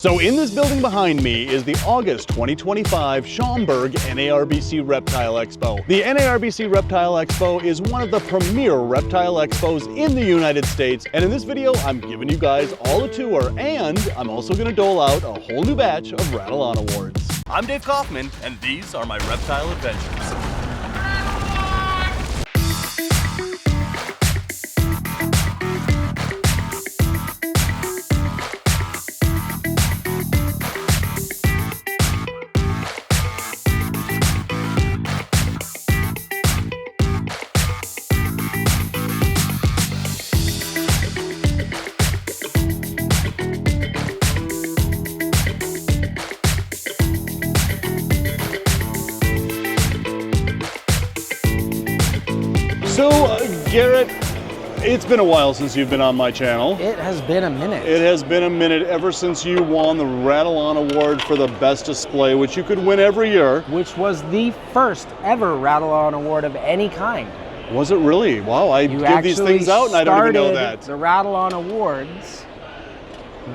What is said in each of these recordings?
So in this building behind me is the August 2025 Schaumburg NARBC Reptile Expo. The NARBC Reptile Expo is one of the premier reptile expos in the United States. And in this video, I'm giving you guys all a tour, and I'm also gonna dole out a whole new batch of Rattle On Awards. I'm Dave Kaufman, and these are my reptile adventures. So, Garrett, it's been a while since you've been on my channel. It has been a minute. It has been a minute ever since you won the Rattle On Award for the best display, which you could win every year. Which was the first ever Rattle On Award of any kind. Was it really? Wow, I give these things out and I don't even know that. The Rattle On Awards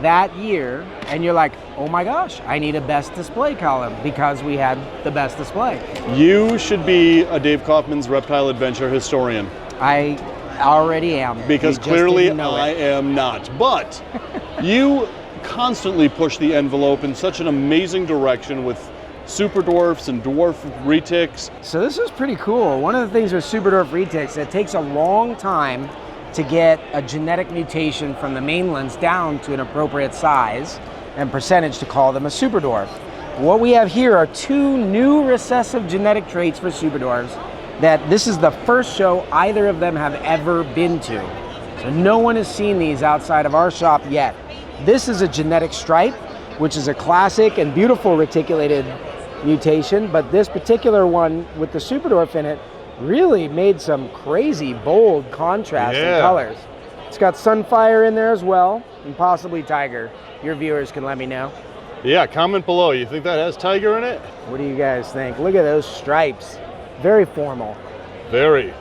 that year, and you're like, oh my gosh, I need a best display column because we had the best display. You should be a Dave Kaufman's reptile adventure historian. I already am. Because clearly I am not. But you constantly push the envelope in such an amazing direction with super dwarfs and dwarf retics. So this is pretty cool. One of the things with super dwarf retics, it takes a long time to get a genetic mutation from the mainlands down to an appropriate size and percentage to call them a super dwarf. What we have here are two new recessive genetic traits for super dwarfs that this is the first show either of them have ever been to. So no one has seen these outside of our shop yet. This is a genetic stripe, which is a classic and beautiful reticulated mutation, but this particular one with the super dwarf in it really made some crazy bold contrast in colors. It's got sunfire in there as well, and possibly tiger. Your viewers can let me know. Yeah, comment below. You think that has tiger in it? What do you guys think? Look at those stripes. Very formal. Very.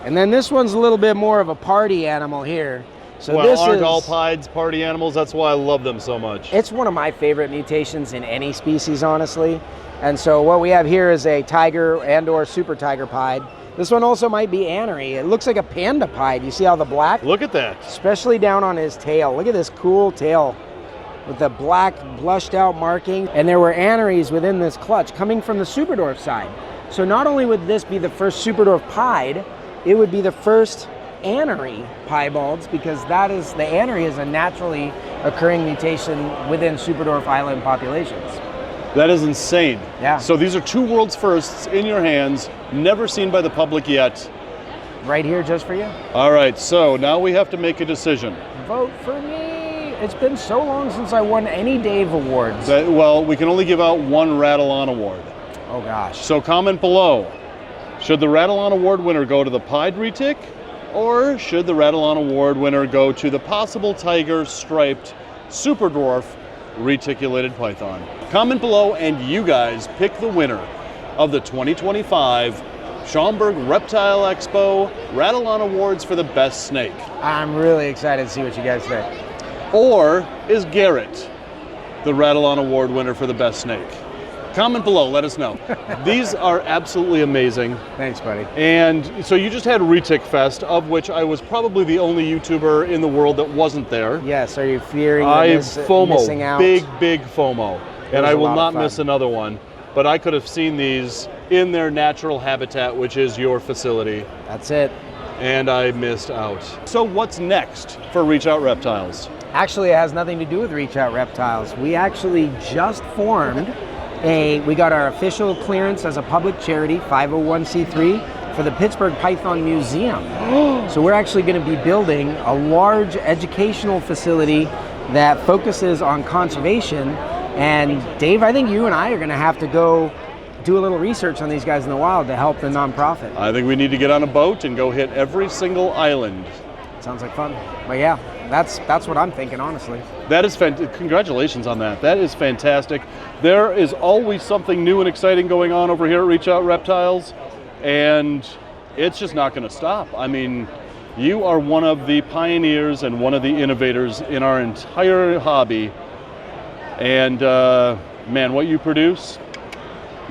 And then this one's a little bit more of a party animal here. So well, this aren't all pieds party animals? That's why I love them so much. It's one of my favorite mutations in any species, honestly. And so what we have here is a tiger and or super tiger pied. This one also might be anery. It looks like a panda pied. You see how the black? Look at that. Especially down on his tail. Look at this cool tail with the black blushed out marking. And there were aneries within this clutch coming from the super dwarf side. So not only would this be the first super dwarf pied, it would be the first anery piebalds, because that is, the anery is a naturally occurring mutation within super dwarf island populations. That is insane. Yeah. So these are two world's firsts in your hands, never seen by the public yet. Right here just for you. All right, so now we have to make a decision. Vote for me. It's been so long since I won any Dave Awards. Well, we can only give out one Rattle On Award. Oh gosh. So comment below. Should the Rattle On Award winner go to the pied retic, or should the Rattle On Award winner go to the possible tiger striped super dwarf reticulated python? Comment below and you guys pick the winner of the 2025 Schaumburg Reptile Expo Rattle On Awards for the best snake. I'm really excited to see what you guys think. Or is Garrett the Rattle On Award winner for the best snake? Comment below, let us know. These are absolutely amazing. Thanks, buddy. And so you just had Retic Fest, of which I was probably the only YouTuber in the world that wasn't there. Yes, are you fearing missing out? Big FOMO. And I will not miss another one. But I could have seen these in their natural habitat, which is your facility. That's it. And I missed out. So what's next for Reach Out Reptiles? Actually, it has nothing to do with Reach Out Reptiles. We actually just formed we got our official clearance as a public charity, 501c3, for the Pittsburgh Python Museum. So we're actually going to be building a large educational facility that focuses on conservation. And Dave, I think you and I are going to have to go do a little research on these guys in the wild to help the nonprofit. I think we need to get on a boat and go hit every single island. Sounds like fun. But yeah, that's what I'm thinking, honestly. That is fantastic. Congratulations on that. That is fantastic. There is always something new and exciting going on over here at Reach Out Reptiles, and it's just not going to stop. I mean, you are one of the pioneers and one of the innovators in our entire hobby. And man, what you produce,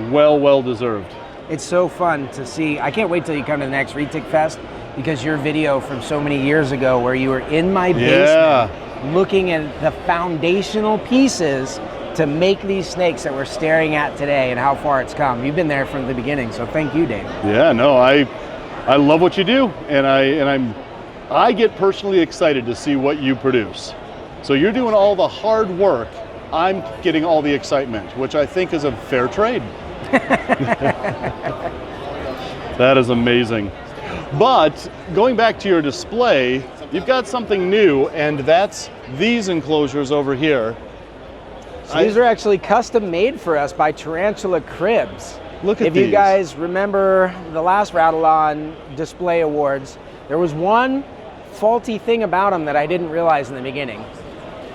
well deserved. It's so fun to see. I can't wait till you come to the next Retic Fest, because your video from so many years ago where you were in my basement looking at the foundational pieces to make these snakes that we're staring at today and how far it's come. You've been there from the beginning, so thank you, Dave. Yeah, no, I love what you do, and I get personally excited to see what you produce. So you're doing all the hard work, I'm getting all the excitement, which I think is a fair trade. That is amazing. But going back to your display, you've got something new, and that's these enclosures over here. So these are actually custom made for us by Tarantula Cribs. Look at if these. you guys remember the last Rattle On Display Awards, there was one faulty thing about them that I didn't realize in the beginning.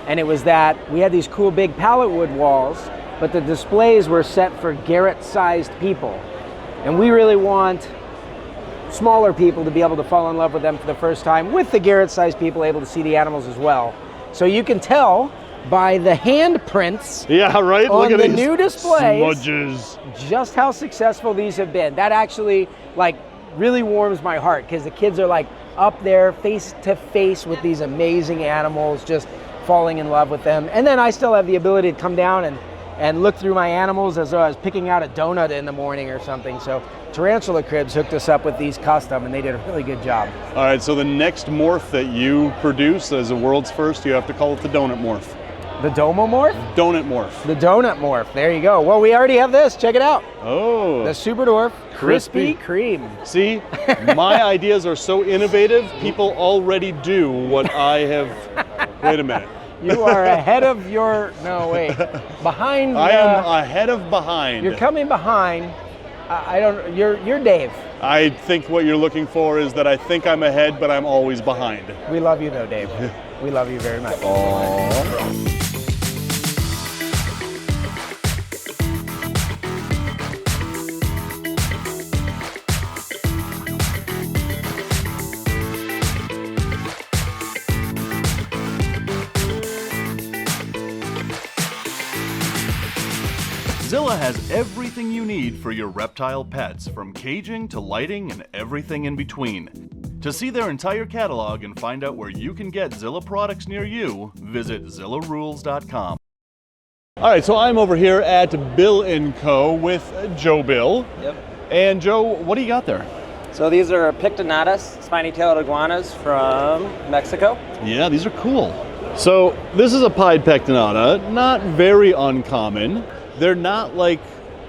And it was that we had these cool big pallet wood walls, but the displays were set for Garrett-sized people. And we really want smaller people to be able to fall in love with them for the first time, with the Garrett-sized people able to see the animals as well. So you can tell by the handprints right? on Look at the these new displays smudges. just how successful these have been. That actually really warms my heart, because the kids are up there face to face with these amazing animals, just falling in love with them. And then I still have the ability to come down and look through my animals as though I was picking out a donut in the morning or something. So Tarantula Cribs hooked us up with these custom, and they did a really good job. All right, so the next morph that you produce as a world's first, you have to call it the donut morph. The Domomorph? Donut morph. The donut morph. There you go. Well, we already have this. Check it out. Oh. The Super Dwarf Crispy. Krispy Kreme. See, my ideas are so innovative, people already do what I have. Wait a minute. You are ahead of your, no wait, behind. I am ahead of behind. You're coming behind. You're Dave. I think what you're looking for is that I think I'm ahead, but I'm always behind. We love you though, Dave. We love you very much. Aww. Zilla has everything you need for your reptile pets, from caging to lighting and everything in between. To see their entire catalog and find out where you can get Zilla products near you, visit zillarules.com. All right, so I'm over here at Bill & Co. with Joe Bill. Yep. And Joe, what do you got there? So these are Pictonatus, spiny-tailed iguanas from Mexico. Yeah, these are cool. So this is a pied pectinata, not very uncommon. They're not like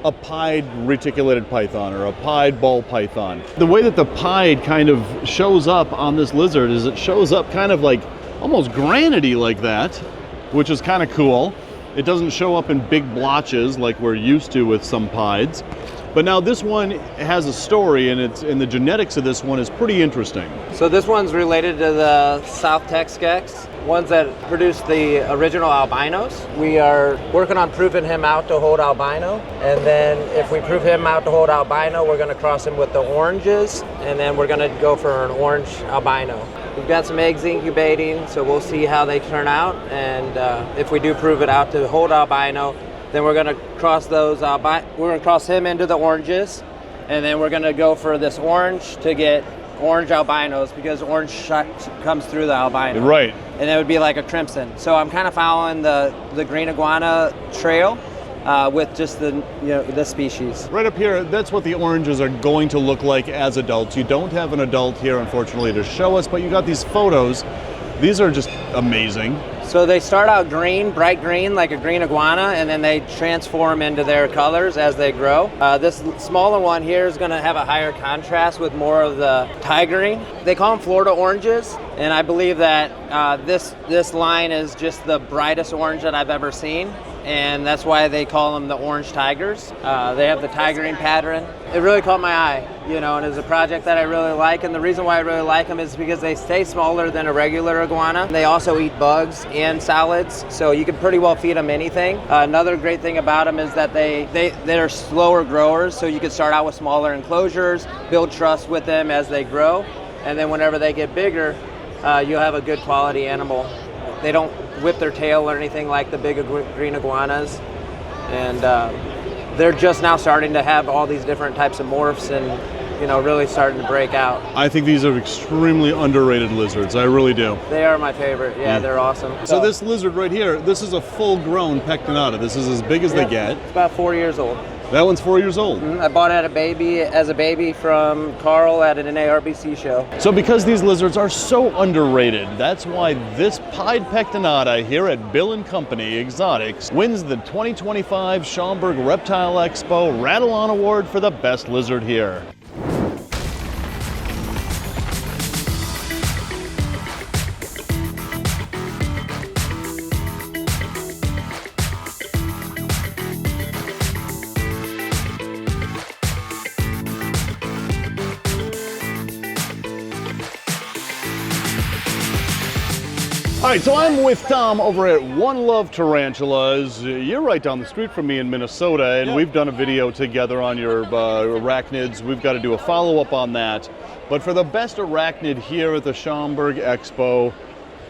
a pied reticulated python or a pied ball python. The way that the pied kind of shows up on this lizard is it shows up kind of like almost granity like that, which is kind of cool. It doesn't show up in big blotches like we're used to with some pieds. But now this one has a story, and the genetics of this one is pretty interesting. So this one's related to the South Tex geckos, ones that produced the original albinos. We are working on proving him out to hold albino, and then if we prove him out to hold albino, we're going to cross him with the oranges, and then we're going to go for an orange albino. We've got some eggs incubating, so we'll see how they turn out, and if we do prove it out to hold albino, then we're going to cross those. We're going to cross him into the oranges, and then we're going to go for this orange to get orange albinos, because orange comes through the albino. Right. And it would be like a crimson. So I'm kind of following the green iguana trail with just the species. Right up here, that's what the oranges are going to look like as adults. You don't have an adult here, unfortunately, to show us, but you got these photos. These are just amazing. So they start out green, bright green, like a green iguana, and then they transform into their colors as they grow. This smaller one here is going to have a higher contrast with more of the tigering. They call them Florida oranges, and I believe that this line is just the brightest orange that I've ever seen, and that's why they call them the orange tigers. They have the tigering pattern. It really caught my eye, and it's a project that I really like, and the reason why I really like them is because they stay smaller than a regular iguana. They also eat bugs and solids, so you can pretty well feed them anything. Another great thing about them is that they're slower growers, so you can start out with smaller enclosures, build trust with them as they grow, and then whenever they get bigger, you'll have a good quality animal. They don't whip their tail or anything like the big green iguanas. And they're just now starting to have all these different types of morphs and, you know, really starting to break out. I think these are extremely underrated lizards. I really do. They are my favorite. Yeah, they're awesome. So this lizard right here, this is a full-grown pectinata. This is as big as they get. It's about 4 years old. That one's 4 years old. I bought it as a baby from Carl at an NARBC show. So because these lizards are so underrated, that's why this pied pectinata here at Bill & Company Exotics wins the 2025 Schaumburg Reptile Expo Rattle On Award for the best lizard here. All right, so I'm with Tom over at One Love Tarantulas. You're right down the street from me in Minnesota, and we've done a video together on your arachnids. We've got to do a follow-up on that. But for the best arachnid here at the Schaumburg Expo,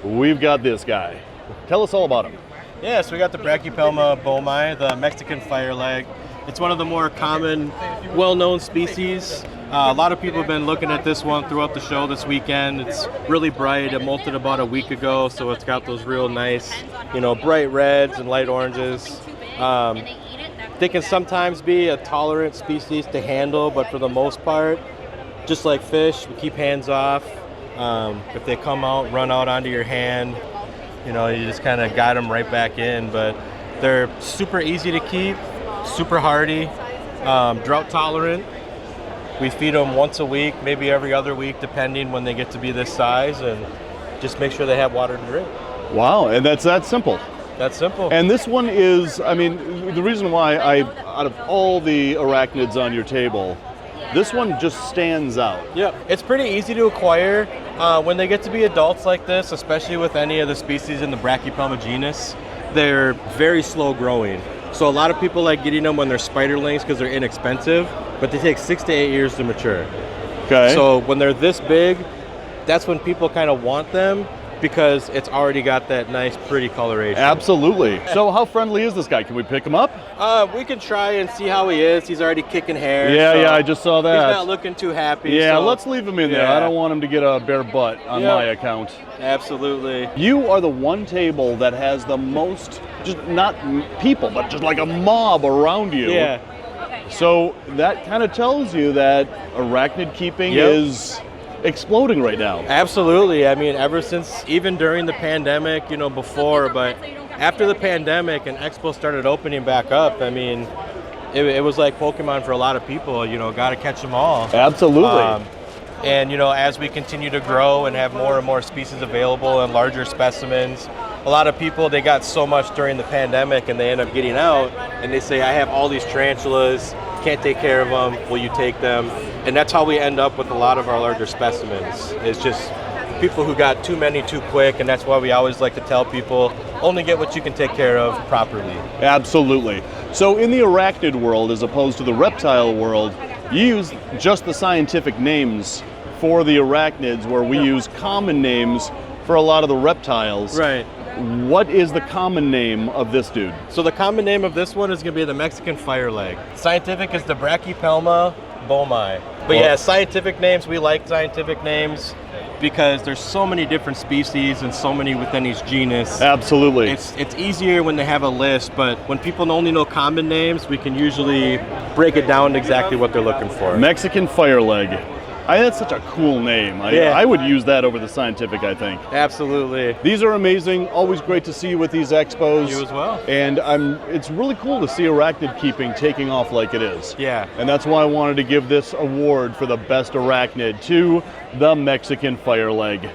we've got this guy. Tell us all about him. Yeah, so we got the Brachypelma bomi, the Mexican fireleg. It's one of the more common, well-known species. A lot of people have been looking at this one throughout the show this weekend. It's really bright. It molted about a week ago, so it's got those real nice, you know, bright reds and light oranges. They can sometimes be a tolerant species to handle, but for the most part, just like fish, we keep hands off. If they come out, run out onto your hand, you know, you just kind of guide them right back in. But they're super easy to keep, super hardy, drought tolerant. We feed them once a week, maybe every other week, depending when they get to be this size, and just make sure they have water to drink. Wow, and that's that simple. That's simple. And this one is, I mean, the reason why out of all the arachnids on your table, this one just stands out. Yeah, it's pretty easy to acquire. When they get to be adults like this, especially with any of the species in the Brachypelma genus, they're very slow growing. So a lot of people like getting them when they're spiderlings because they're inexpensive, but they take 6 to 8 years to mature. Okay. So when they're this big, that's when people kind of want them because it's already got that nice, pretty coloration. Absolutely. So how friendly is this guy? Can we pick him up? We can try and see how he is. He's already kicking hair. Yeah, so yeah, I just saw that. He's not looking too happy. Yeah, so let's leave him in there. I don't want him to get a bare butt on my account. Absolutely. You are the one table that has the most, just not people, but just like a mob around you. Yeah. So that kind of tells you that arachnid keeping is exploding right now. Absolutely. I mean, ever since, even during the pandemic, you know, before, but after the pandemic and Expo started opening back up, I mean, it was like Pokemon for a lot of people, you know, got to catch them all. Absolutely. And, you know, as we continue to grow and have more and more species available and larger specimens, a lot of people, they got so much during the pandemic and they end up getting out and they say, I have all these tarantulas, can't take care of them, will you take them? And that's how we end up with a lot of our larger specimens. It's just people who got too many too quick, and that's why we always like to tell people, only get what you can take care of properly. Absolutely. So in the arachnid world, as opposed to the reptile world, you use just the scientific names for the arachnids, where we use common names for a lot of the reptiles. Right. What is the common name of this dude? So the common name of this one is going to be the Mexican fireleg. Scientific is the Brachypelma bomi. But yeah, scientific names, we like scientific names because there's so many different species and so many within each genus. Absolutely. It's easier when they have a list, but when people only know common names, we can usually break it down to exactly what they're looking for. Mexican fireleg. That's such a cool name. I would use that over the scientific, I think. Absolutely. These are amazing. Always great to see you with these expos. You as well. And it's really cool to see arachnid keeping taking off like it is. Yeah. And that's why I wanted to give this award for the best arachnid to the Mexican fireleg.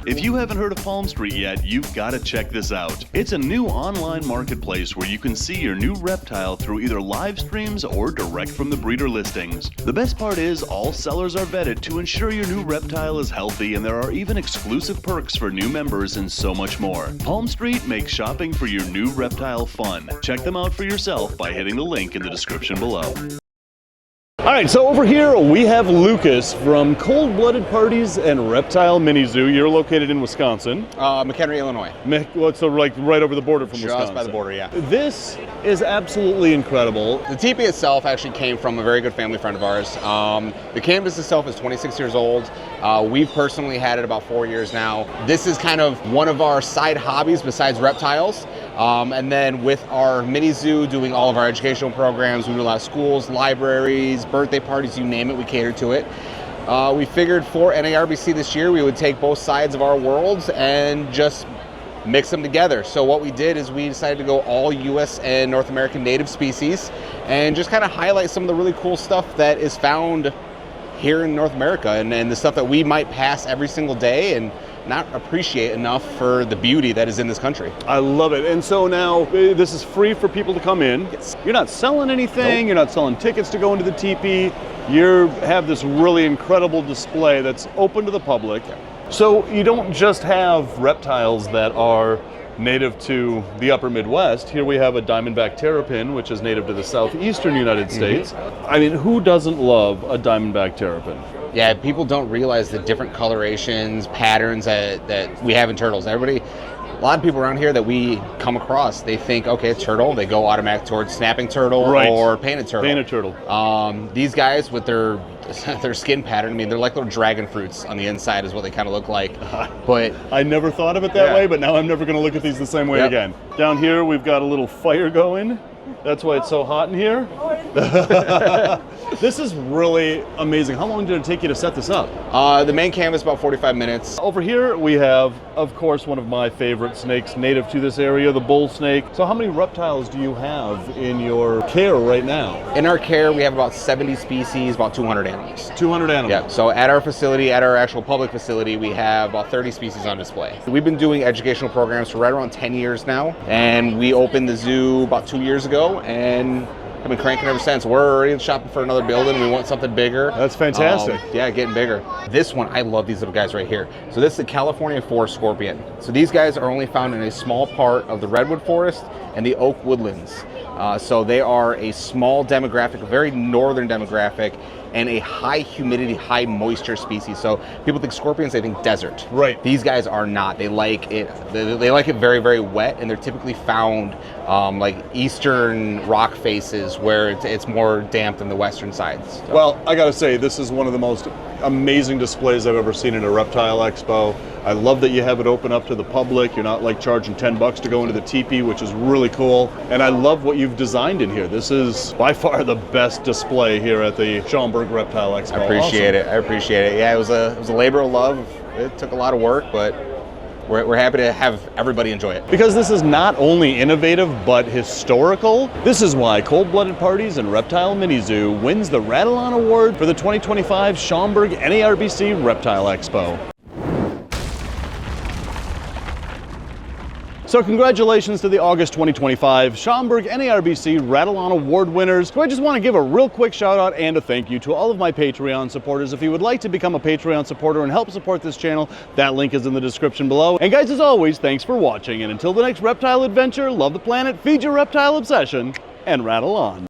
If you haven't heard of Palm Street yet, you've got to check this out. It's a new online marketplace where you can see your new reptile through either live streams or direct from the breeder listings. The best part is all sellers are vetted to ensure your new reptile is healthy, and there are even exclusive perks for new members and so much more. Palm Street makes shopping for your new reptile fun. Check them out for yourself by hitting the link in the description below. All right, so over here we have Lucas from Cold Blooded Parties and Reptile Mini Zoo. You're located in Wisconsin. McHenry, Illinois. Well, so like right over the border from Wisconsin. Just by the border, yeah. This is absolutely incredible. The teepee itself actually came from a very good family friend of ours. The canvas itself is 26 years old. We've personally had it about 4 years now. This is kind of one of our side hobbies besides reptiles. And then with our mini zoo, doing all of our educational programs, we do a lot of schools, libraries, birthday parties, you name it, we cater to it. We figured for NARBC this year, we would take both sides of our worlds and just mix them together. So what we did is we decided to go all US and North American native species and just kind of highlight some of the really cool stuff that is found here in North America and the stuff that we might pass every single day and not appreciate enough for the beauty that is in this country. I love it. And so now this is free for people to come in. Yes. You're not selling anything. Nope. You're not selling tickets to go into the teepee. You have this really incredible display that's open to the public. So you don't just have reptiles that are native to the upper Midwest. Here we have a diamondback terrapin, which is native to the southeastern United States. I mean, who doesn't love a diamondback terrapin? Yeah, people don't realize the different colorations, patterns that we have in turtles. A lot of people around here that we come across, they think, okay, it's turtle. They go automatic towards snapping turtle or painted turtle. Painted turtle. These guys with their skin pattern, I mean, they're like little dragon fruits on the inside is what they kind of look like. But I never thought of it that way, but now I'm never going to look at these the same way again. Down here, we've got a little fire going. That's why it's so hot in here. This is really amazing. How long did it take you to set this up? The main canvas about 45 minutes. Over here we have, of course, one of my favorite snakes native to this area, the bull snake. So how many reptiles do you have in your care right now? In our care, we have about 70 species, about 200 animals. 200 animals? Yeah, so at our facility, at our actual public facility, we have about 30 species on display. We've been doing educational programs for right around 10 years now, and we opened the zoo about 2 years ago, and I've been cranking ever since. We're already shopping for another building. We want something bigger. That's fantastic. Yeah, getting bigger. This one, I love these little guys right here. So this is a California forest scorpion. So these guys are only found in a small part of the redwood forest and the oak woodlands. So they are a small demographic, a very northern demographic, and a high humidity, high moisture species. So people think scorpions, they think desert. Right. These guys are not. They like it. They like it very, very wet, and they're typically found like eastern rock faces where it's more damp than the western sides. So. Well, I gotta say, this is one of the most amazing displays I've ever seen at a reptile expo. I love that you have it open up to the public. You're not like charging $10 to go into the teepee, which is really cool. And I love what you've designed in here. This is by far the best display here at the Schaumburg Reptile Expo. I appreciate it. I appreciate it. Yeah, it was a labor of love. It took a lot of work, but we're happy to have everybody enjoy it. Because this is not only innovative, but historical. This is why Cold Blooded Parties and Reptile Mini Zoo wins the Rattle On Award for the 2025 Schaumburg NARBC Reptile Expo. So congratulations to the August 2025 Schaumburg NARBC Rattle On Award winners. So I just want to give a real quick shout out and a thank you to all of my Patreon supporters. If you would like to become a Patreon supporter and help support this channel, that link is in the description below. And guys, as always, thanks for watching. And until the next reptile adventure, love the planet, feed your reptile obsession, and rattle on.